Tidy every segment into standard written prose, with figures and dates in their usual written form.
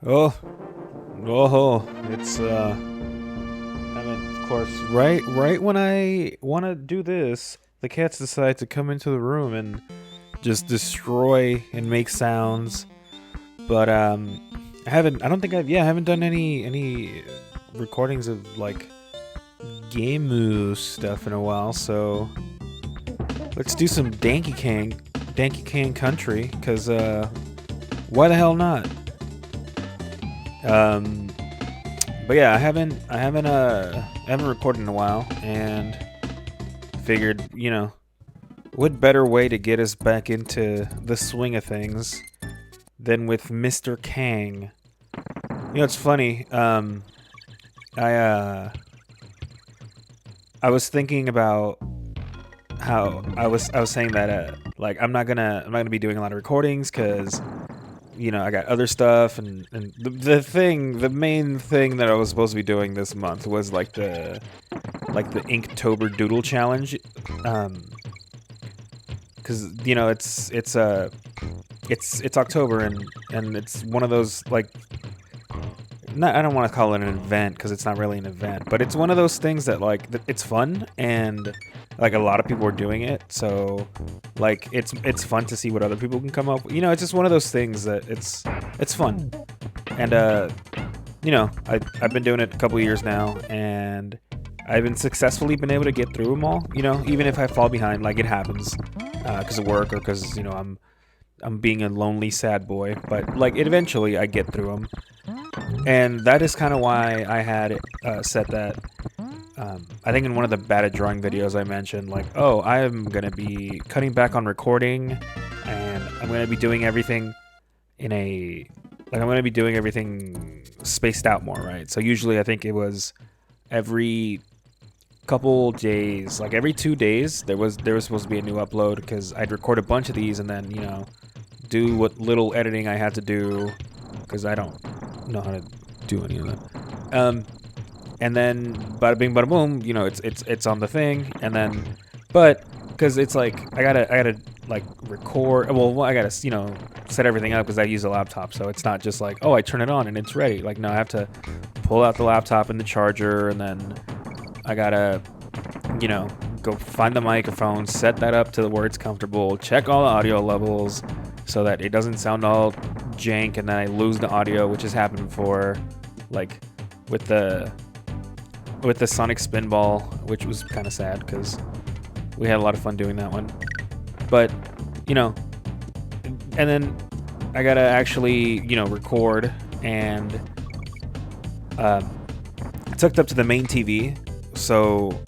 Oh, it's I mean, of course, right when I want to do this, the cats decide to come into the room and just destroy and make sounds. But I don't think I haven't done any recordings of like game stuff in a while. So let's do some Danky Kang country, cause why the hell not? Um, But yeah, I haven't recorded in a while, and figured, what better way to get us back into the swing of things than with Mr. Kang? It's funny. I I was thinking about how I was saying that like I'm not gonna be doing a lot of recordings because I got other stuff, and the main thing that I was supposed to be doing this month was like the Inktober Doodle Challenge, because it's October, and it's one of those, like, not, I don't want to call it an event because it's not really an event, but it's one of those things that, like, it's fun, and like a lot of people are doing it, so like it's fun to see what other people can come up with. It's just one of those things that it's fun. And I've been doing it a couple years now, and I've been successfully been able to get through them all. Even if I fall behind, like, it happens because of work, or because I'm being a lonely sad boy, but like eventually I get through them. And that is kind of why I had said that. I think in one of the bad at drawing videos I mentioned, like, oh, I'm gonna be cutting back on recording, and I'm gonna be doing everything in a like I'm gonna be doing everything spaced out more, right? So usually I think it was every couple days, like every 2 days, there was supposed to be a new upload, because I'd record a bunch of these and then do what little editing I had to do, because I don't know how to do any of that. And then bada bing bada boom, it's on the thing, and then, but because it's like I gotta like record. Well, I gotta set everything up because I use a laptop, so it's not just like, oh, I turn it on and it's ready. Like, no, I have to pull out the laptop and the charger, and then I gotta go find the microphone, set that up to where it's comfortable, check all the audio levels so that it doesn't sound all jank, and then I lose the audio, which has happened before, like with the Sonic Spinball, which was kind of sad because we had a lot of fun doing that one. But and then I gotta actually record, and it's hooked up to the main TV, so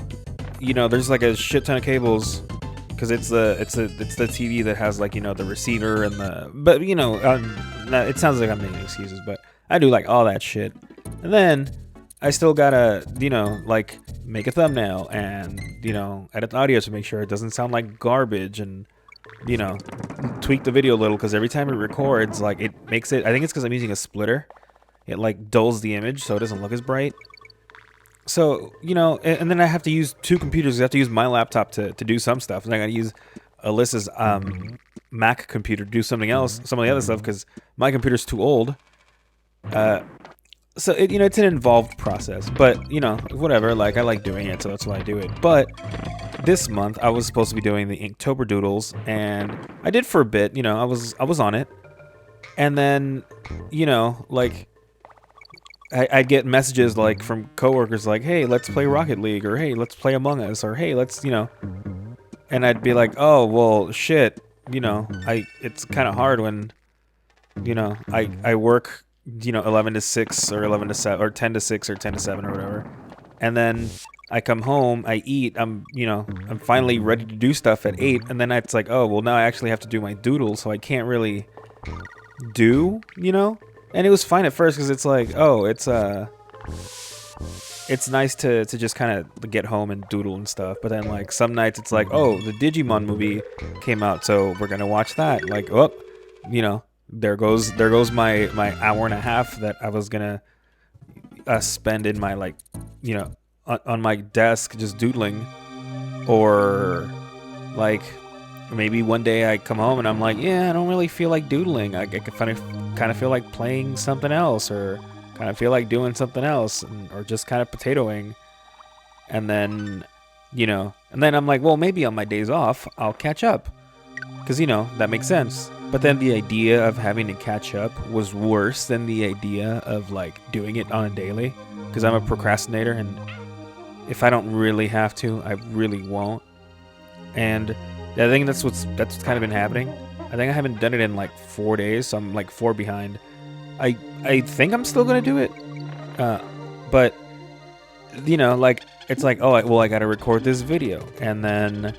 there's like a shit ton of cables, because it's the TV that has, like, the receiver and the, but it sounds like I'm making excuses, but I do like all that shit. And then I still gotta like make a thumbnail, and edit the audio to make sure it doesn't sound like garbage, and tweak the video a little, because every time it records, like, it makes it, I think it's because I'm using a splitter, it like dulls the image so it doesn't look as bright. So, and then I have to use two computers. I have to use my laptop to do some stuff, and I gotta use Alyssa's Mac computer to do something else, some of the other stuff, because my computer's too old. So it's an involved process, but whatever. Like, I like doing it, so that's why I do it. But this month I was supposed to be doing the Inktober doodles, and I did for a bit. I was on it, and then like, I get messages, like, from coworkers, like, hey, let's play Rocket League, or hey, let's play Among Us, or hey, let's and I'd be like, oh, well, shit, it's kind of hard when I work 11 to 6, or 11 to 7, or 10 to 6, or 10 to 7, or whatever, and then I come home, I eat, I'm finally ready to do stuff at 8, and then it's like, oh, well, now I actually have to do my doodle, so I can't really do. And it was fine at first, because it's like, oh, it's nice to just kind of get home and doodle and stuff. But then, like, some nights it's like, oh, the Digimon movie came out, so we're gonna watch that. Like, oh, there goes my hour and a half that I was gonna spend in my, like, on my desk just doodling. Or like, maybe one day I come home and I'm like, yeah, I don't really feel like doodling. I kind of feel like playing something else, or kind of feel like doing something else, or just kind of potatoing. And then, and then I'm like, well, maybe on my days off, I'll catch up. Because, that makes sense. But then the idea of having to catch up was worse than the idea of, like, doing it on a daily. Because I'm a procrastinator, and if I don't really have to, I really won't. And I think that's what's kind of been happening. I think I haven't done it in, like, 4 days, so I'm, like, 4 behind. I think I'm still going to do it. But, like, it's like, oh, I got to record this video. And then,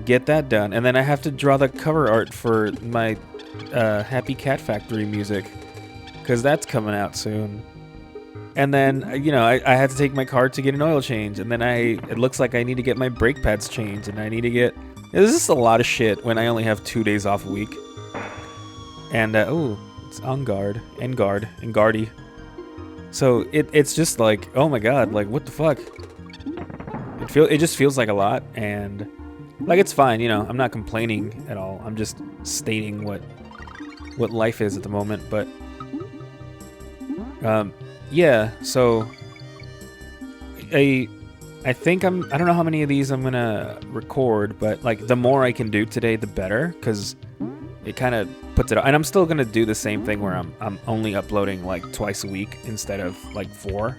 get that done. And then I have to draw the cover art for my Happy Cat Factory music. Because that's coming out soon. And then, I had to take my car to get an oil change. And then it looks like I need to get my brake pads changed. And I need to get... This is a lot of shit when I only have 2 days off a week. And, it's Engardy. So it's just like, oh my god, like, what the fuck? It just feels like a lot, and like, it's fine, I'm not complaining at all. I'm just stating what life is at the moment. But yeah, so I think I don't know how many of these I'm gonna record, but like, the more I can do today, the better, because it kind of puts it out. And I'm still gonna do the same thing where I'm only uploading like twice a week instead of like 4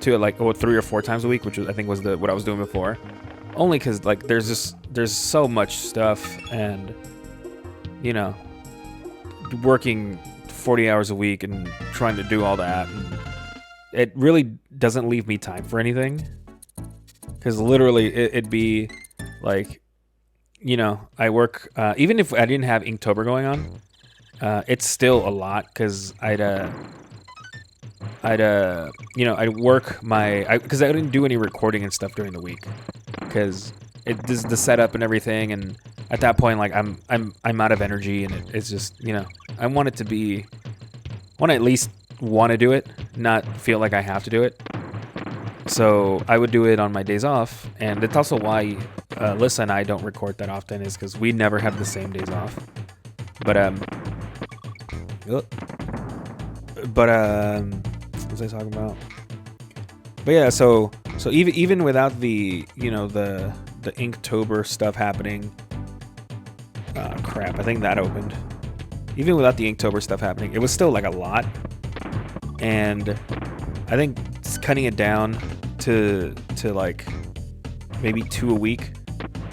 to like 3 or 4 times a week, which I think was what I was doing before. Only because like there's so much stuff, and working 40 hours a week and trying to do all that, and it really doesn't leave me time for anything. Because literally it'd be like, I work, even if I didn't have Inktober going on, it's still a lot, because I'd work because I didn't do any recording and stuff during the week, because this the setup and everything, and at that point, like, I'm out of energy, and it's just, I want it to be, I want to at least want to do it, not feel like I have to do it. So I would do it on my days off, and it's also why Alyssa and I don't record that often, is because we never have the same days off. But what was I talking about? But yeah, so even without the the Inktober stuff happening, crap, I think that opened. Even without the Inktober stuff happening, it was still like a lot, and I think cutting it down to like maybe 2 a week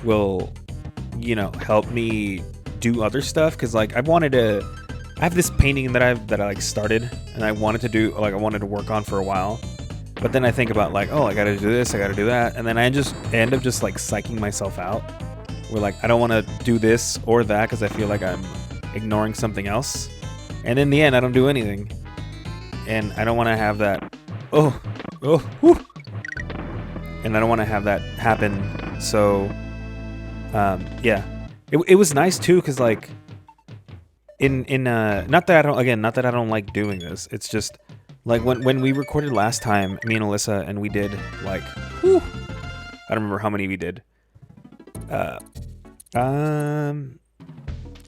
will help me do other stuff, because like I have this painting that I like started, and I wanted to work on for a while, but then I think about like, oh, I gotta do this, I gotta do that, and then I end up just like psyching myself out, where like I don't want to do this or that because I feel like I'm ignoring something else, and in the end I don't do anything, and I don't want to have that and I don't want to have that happen. So yeah, it was nice too, because like not that I don't like doing this, it's just like when we recorded last time, me and Alyssa, and we did like I don't remember how many we did.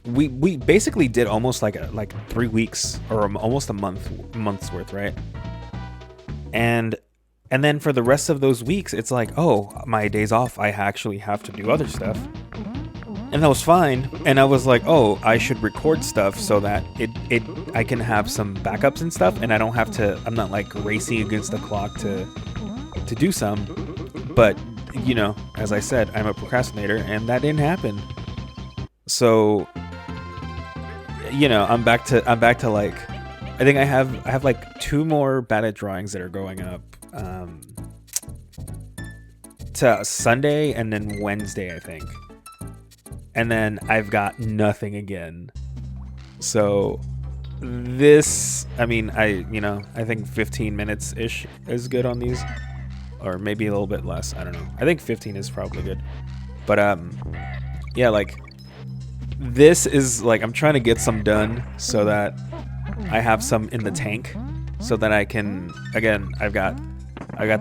We basically did almost like 3 weeks, or almost a month's worth, right? And then for the rest of those weeks, it's like, oh, my days off, I actually have to do other stuff. And that was fine. And I was like, oh, I should record stuff so that I can have some backups and stuff, and I don't have to, I'm not like racing against the clock to do some. But, as I said, I'm a procrastinator, and that didn't happen. So, I'm back to like, I think I have like 2 more Bad drawings that are going up to Sunday and then Wednesday, I think. And then I've got nothing again. So this, I mean, I think 15 minutes ish is good on these, or maybe a little bit less. I don't know. I think 15 is probably good. But yeah, like this is like, I'm trying to get some done so that I have some in the tank, so that I can, again, I got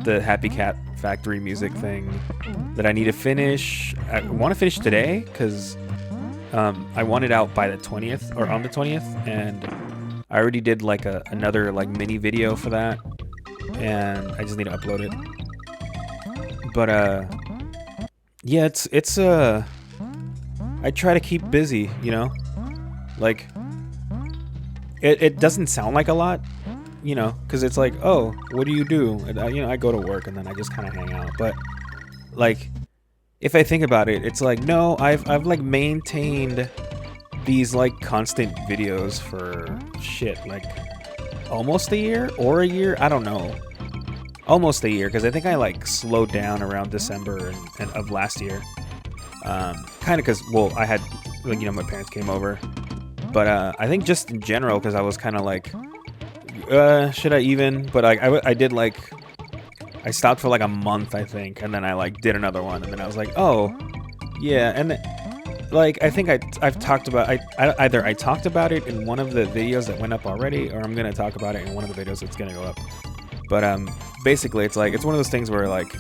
the Happy Cat Factory music thing that I need to finish. I want to finish today, because I want it out by the 20th or on the 20th, and I already did like another like mini video for that, and I just need to upload it. But yeah, it's I try to keep busy, you know, like it doesn't sound like a lot, you know, because it's like, oh, what do you do? And you know, I go to work and then I just kind of hang out. But like, if I think about it, it's like, no, I've like maintained these like constant videos for shit, like almost a year or a year, I don't know, almost a year, because I think I like slowed down around December and of last year, kind of because, well, I had, like, you know, my parents came over, but I think just in general, because I was kind of like, should I even, but I did like, I stopped for like a month, I think, and then I like did another one, and then I was like, oh yeah. And like, I think I've talked about, either I talked about it in one of the videos that went up already, or I'm gonna talk about it in one of the videos that's gonna go up. But basically, it's like, it's one of those things where like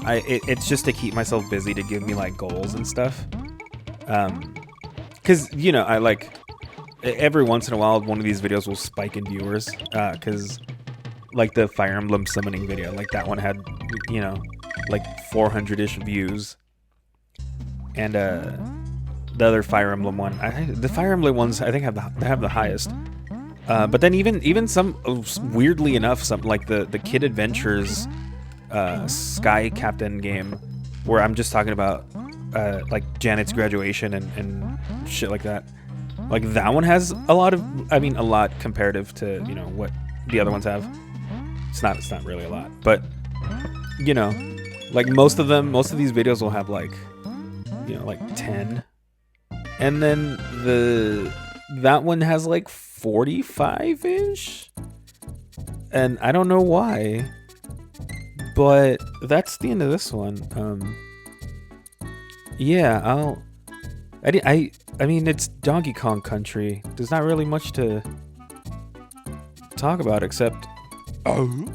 it's just to keep myself busy, to give me like goals and stuff. Because, you know, I like, every once in a while one of these videos will spike in viewers, because like the Fire Emblem summoning video, like that one had, you know, like 400-ish views, and the other Fire Emblem one, the Fire Emblem ones I think have the highest. But then even some, weirdly enough, some like the Kid Adventures Sky Captain game, where I'm just talking about like Janet's graduation and shit like that. Like that one has a lot of, I mean, a lot comparative to, you know, what the other ones have. It's not really a lot, but you know, like most of these videos will have like, you know, like 10, and then that one has like 45-ish, and I don't know why, but that's the end of this one. Yeah, I mean, it's Donkey Kong Country. There's not really much to talk about except, oh,